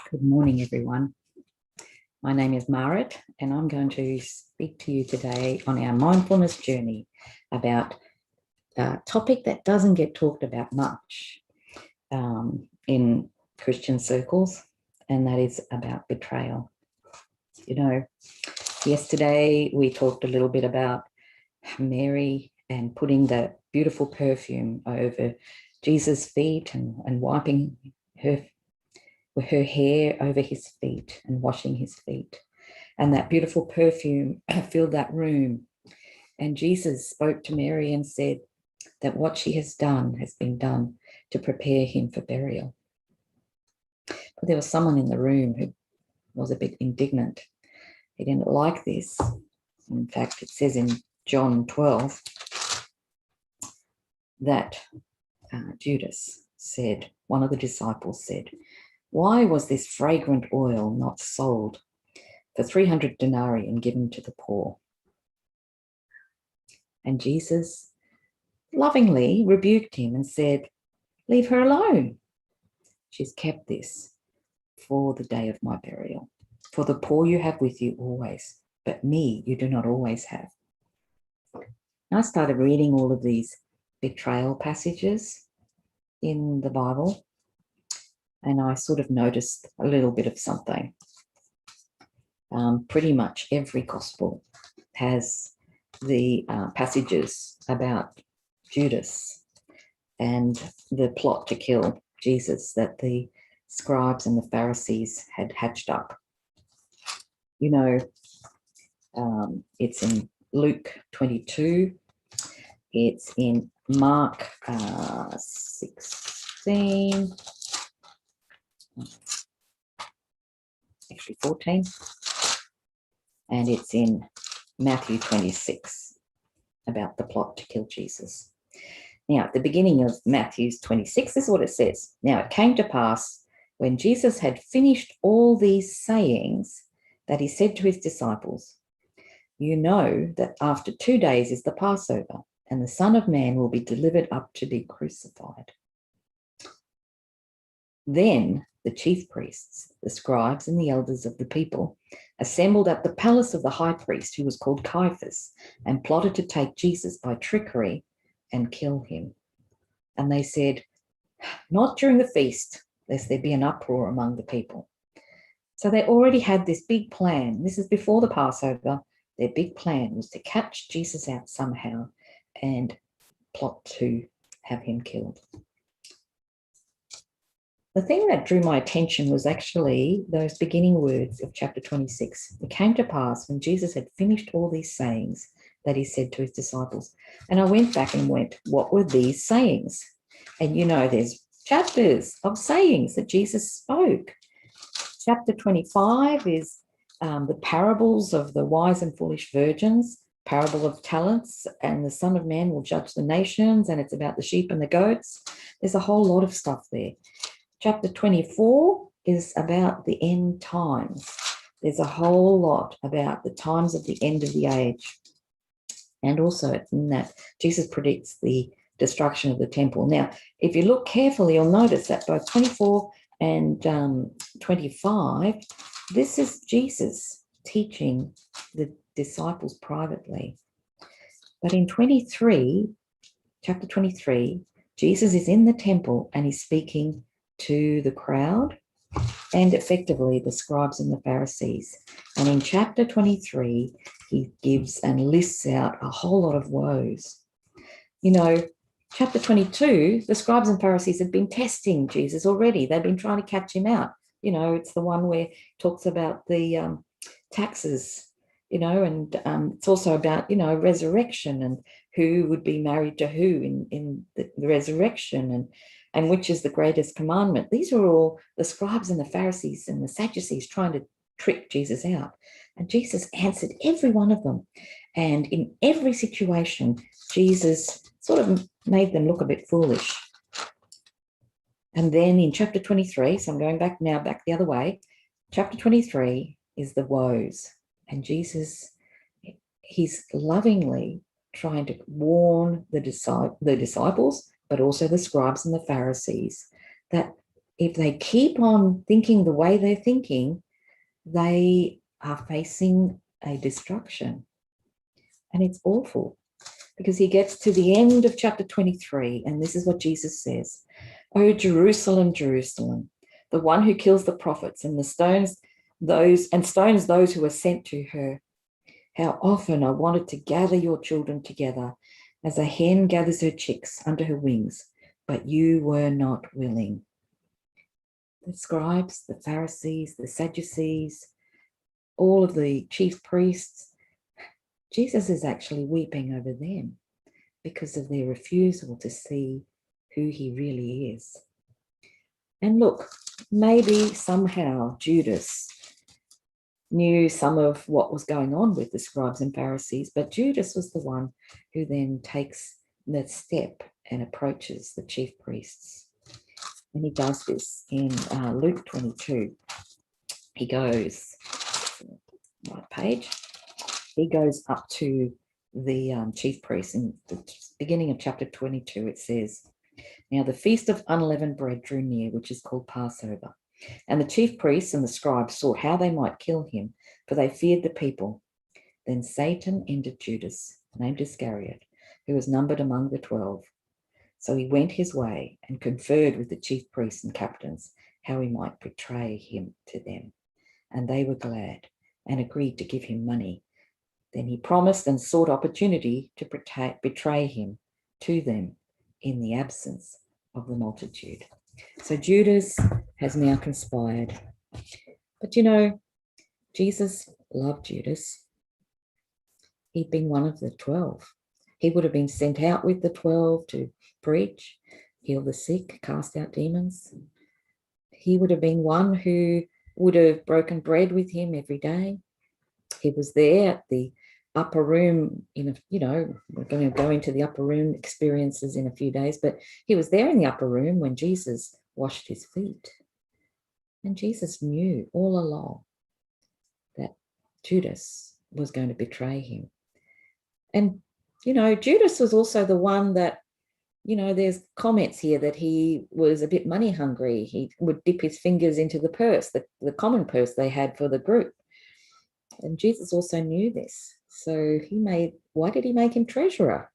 Good morning, everyone. My name is Marit, and I'm going to speak to you today on our mindfulness journey about a topic that doesn't get talked about much in Christian circles, and that is about betrayal. You know, yesterday we talked a little bit about Mary and putting the beautiful perfume over Jesus' feet and wiping her hair over his feet and washing his feet. And that beautiful perfume filled that room. And Jesus spoke to Mary and said that what she has done has been done to prepare him for burial. But there was someone in the room who was a bit indignant. He didn't like this. In fact, it says in John 12 that Judas said, one of the disciples said, "Why was this fragrant oil not sold for 300 denarii and given to the poor?" And Jesus lovingly rebuked him and said, "Leave her alone. She's kept this for the day of my burial. For the poor you have with you always, but me you do not always have." And I started reading all of these betrayal passages in the Bible, and I sort of noticed a little bit of something. Pretty much every gospel has the passages about Judas and the plot to kill Jesus that the scribes and the Pharisees had hatched up. You know, it's in Luke 22, it's in Mark 16, actually 14, and it's in Matthew 26 about the plot to kill Jesus. Now, at the beginning of Matthew 26, this is what it says. "Now it came to pass when Jesus had finished all these sayings that he said to his disciples, 'You know that after 2 days is the Passover, and the Son of Man will be delivered up to be crucified.' Then the chief priests, the scribes, and the elders of the people assembled at the palace of the high priest, who was called Caiaphas, and plotted to take Jesus by trickery and kill him. And they said, 'Not during the feast, lest there be an uproar among the people.' So they already had this big plan. This is before the Passover. Their big plan was to catch Jesus out somehow and plot to have him killed. The thing that drew my attention was actually those beginning words of chapter 26. "It came to pass when Jesus had finished all these sayings that he said to his disciples." And I went back and went, what were these sayings? And you know, there's chapters of sayings that Jesus spoke. Chapter 25 is the parables of the wise and foolish virgins, parable of talents, and the Son of Man will judge the nations, and it's about the sheep and the goats. There's a whole lot of stuff there. Chapter 24 is about the end times. There's a whole lot about the times of the end of the age. And also in that, Jesus predicts the destruction of the temple. Now, if you look carefully, you'll notice that both 24 and 25, this is Jesus teaching the disciples privately. But in 23, chapter 23, Jesus is in the temple and he's speaking to the crowd and effectively the scribes and the Pharisees. And in chapter 23, he gives and lists out a whole lot of woes. You know, chapter 22, the scribes and Pharisees have been testing Jesus already. They've been trying to catch him out. You know, it's the one where it talks about the taxes, you know, and it's also about, you know, resurrection and who would be married to who in the resurrection and which is the greatest commandment. These are all the scribes and the Pharisees and the Sadducees trying to trick Jesus out. And Jesus answered every one of them. And in every situation, Jesus sort of made them look a bit foolish. And then in chapter 23, so I'm going back the other way, chapter 23 is the woes. And Jesus, he's lovingly trying to warn the disciples, but also the scribes and the Pharisees, that if they keep on thinking the way they're thinking, they are facing a destruction. And it's awful, because he gets to the end of chapter 23, and this is what Jesus says. "Oh, Jerusalem, Jerusalem, the one who kills the prophets and stones those who are sent to her. How often I wanted to gather your children together as a hen gathers her chicks under her wings, but you were not willing." The scribes, the Pharisees, the Sadducees, all of the chief priests, Jesus is actually weeping over them because of their refusal to see who he really is. And look, maybe somehow Judas knew some of what was going on with the scribes and Pharisees, but Judas was the one who then takes the step and approaches the chief priests. And he does this in Luke 22. He goes, right page, he goes up to the chief priests. In the beginning of chapter 22, it says, "Now the feast of unleavened bread drew near, which is called Passover. And the chief priests and the scribes sought how they might kill him, for they feared the people. Then Satan entered Judas, named Iscariot, who was numbered among the 12. So he went his way and conferred with the chief priests and captains how he might betray him to them. And they were glad and agreed to give him money. Then he promised and sought opportunity to betray him to them in the absence of the multitude." So Judas has now conspired. But you know, Jesus loved Judas. He'd been one of the 12. He would have been sent out with the 12 to preach, heal the sick, cast out demons. He would have been one who would have broken bread with him every day. He was there at the upper room we're going to go into the upper room experiences in a few days, but he was there in the upper room when Jesus washed his feet. And Jesus knew all along that Judas was going to betray him. And, Judas was also the one that, there's comments here that he was a bit money hungry. He would dip his fingers into the purse, the common purse they had for the group. And Jesus also knew this. So why did he make him treasurer?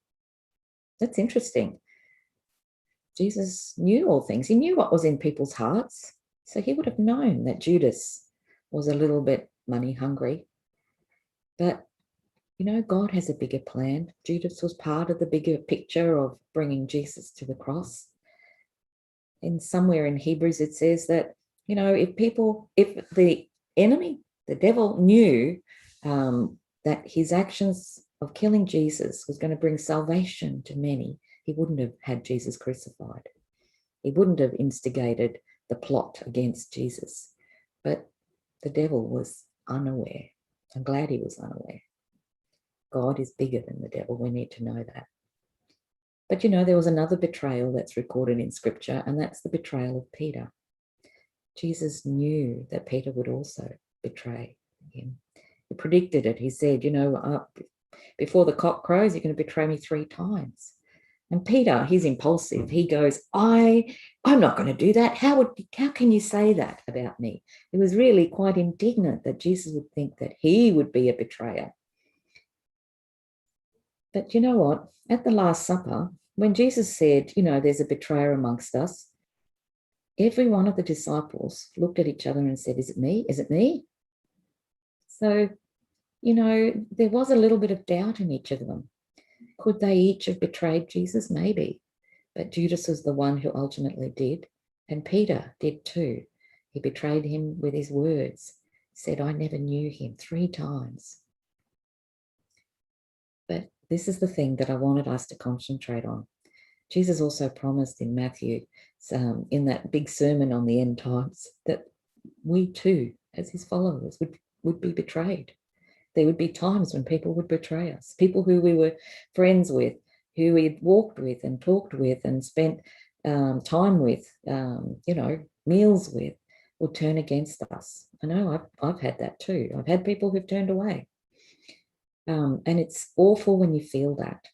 That's interesting. Jesus knew all things. He knew what was in people's hearts. So he would have known that Judas was a little bit money hungry. But, God has a bigger plan. Judas was part of the bigger picture of bringing Jesus to the cross. And somewhere in Hebrews it says that, if the enemy, the devil, knew that his actions of killing Jesus was going to bring salvation to many, he wouldn't have had Jesus crucified. He wouldn't have instigated the plot against Jesus. But the devil was unaware. I'm glad he was unaware. God is bigger than the devil. We need to know that. But there was another betrayal that's recorded in Scripture, and that's the betrayal of Peter. Jesus knew that Peter would also betray him. He predicted it. He said, before the cock crows, you're going to betray me 3 times. And Peter, he's impulsive. He goes, I'm not going to do that. How can you say that about me? He was really quite indignant that Jesus would think that he would be a betrayer. But you know what? At the Last Supper, when Jesus said, there's a betrayer amongst us, every one of the disciples looked at each other and said, is it me? Is it me? So, there was a little bit of doubt in each of them. Could they each have betrayed Jesus? Maybe. But Judas was the one who ultimately did. And Peter did too. He betrayed him with his words. He said, I never knew him 3 times. But this is the thing that I wanted us to concentrate on. Jesus also promised in Matthew, in that big sermon on the end times, that we too, as his followers, would be betrayed. There would be times when people would betray us, people who we were friends with, who we'd walked with and talked with and spent time with, meals with, would turn against us. I know I've had that too. I've had people who've turned away. And it's awful when you feel that.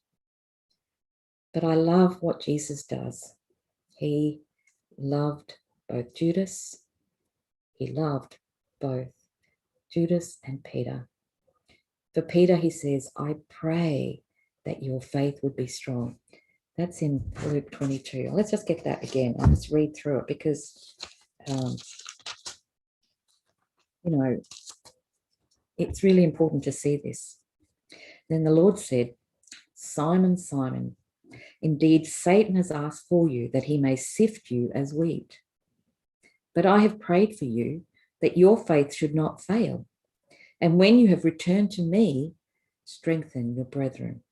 But I love what Jesus does. He loved both Judas. He loved both Judas and Peter. For Peter, he says, I pray that your faith would be strong. That's in Luke 22. Let's just get that again. I'll just read through it because, it's really important to see this. Then the Lord said, Simon, Simon, indeed Satan has asked for you that he may sift you as wheat. But I have prayed for you that your faith should not fail. And when you have returned to me, strengthen your brethren.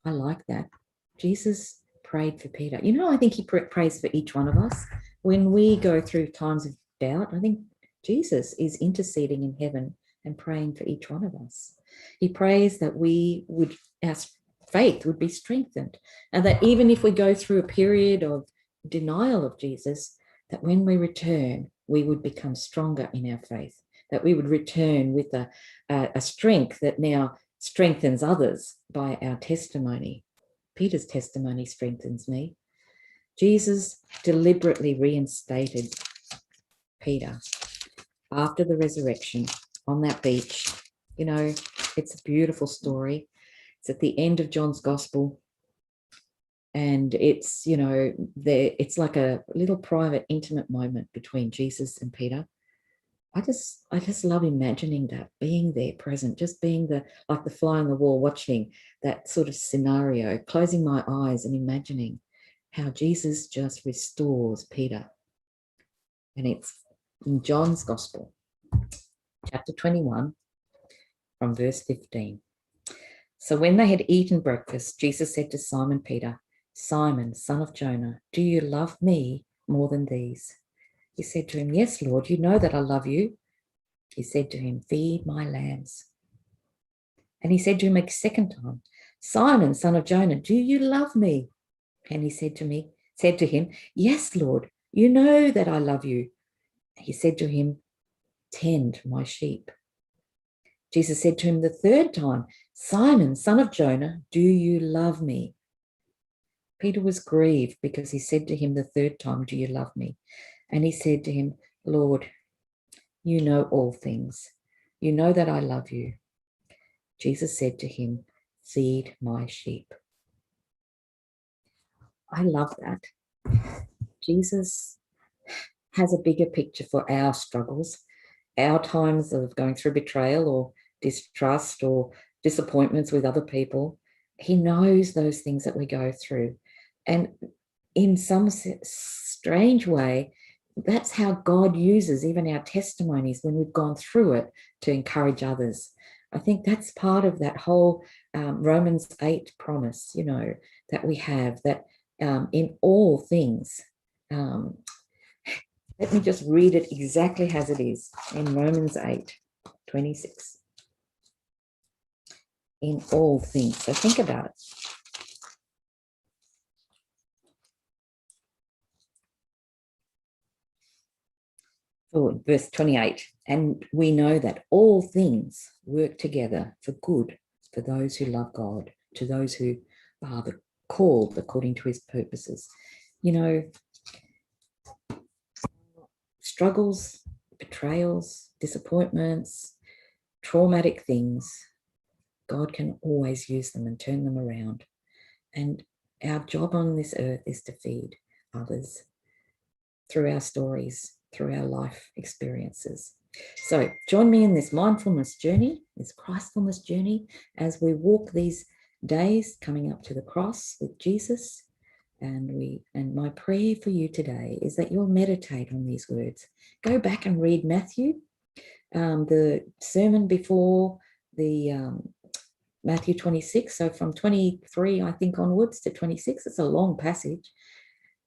I like that. Jesus prayed for Peter. I think he prays for each one of us. When we go through times of doubt, I think Jesus is interceding in heaven and praying for each one of us. He prays that our faith would be strengthened, and that even if we go through a period of denial of Jesus, that when we return, we would become stronger in our faith, that we would return with a strength that now strengthens others by our testimony. Peter's testimony strengthens me. Jesus deliberately reinstated Peter after the resurrection on that beach. It's a beautiful story. It's at the end of John's Gospel. And it's, it's like a little private, intimate moment between Jesus and Peter. I just love imagining that, being there present, just being like the fly on the wall, watching that sort of scenario, closing my eyes and imagining how Jesus just restores Peter. And it's in John's Gospel, chapter 21, from verse 15. So when they had eaten breakfast, Jesus said to Simon Peter, Simon, son of Jonah, do you love me more than these? He said to him, Yes, Lord, you know that I love you. He said to him, Feed my lambs. And he said to him a second time, Simon, son of Jonah, do you love me? And he said to him, Yes, Lord, you know that I love you. He said to him, Tend my sheep. Jesus said to him the third time, Simon, son of Jonah, do you love me? Peter was grieved because he said to him the third time, Do you love me? And he said to him, Lord, you know all things. You know that I love you. Jesus said to him, Feed my sheep. I love that. Jesus has a bigger picture for our struggles, our times of going through betrayal or distrust or disappointments with other people. He knows those things that we go through. And in some strange way, that's how God uses even our testimonies when we've gone through it to encourage others. I think that's part of that whole Romans 8 promise, that we have, that in all things, let me just read it exactly as it is in Romans 8:26. In all things. So think about it. Oh, verse 28. And we know that all things work together for good for those who love God, to those who are called according to his purposes. Struggles, betrayals, disappointments, traumatic things, God can always use them and turn them around. And our job on this earth is to feed others through our stories, through our life experiences. So join me in this mindfulness journey, this Christfulness journey, as we walk these days coming up to the cross with Jesus. And my prayer for you today is that you'll meditate on these words. Go back and read Matthew, the sermon before the Matthew 26. So from 23, I think, onwards to 26, it's a long passage.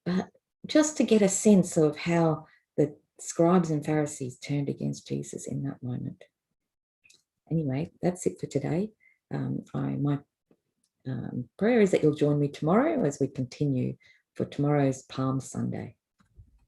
But just to get a sense of how the scribes and Pharisees turned against Jesus in that moment. Anyway, that's it for today. My prayer is that you'll join me tomorrow as we continue for tomorrow's Palm Sunday.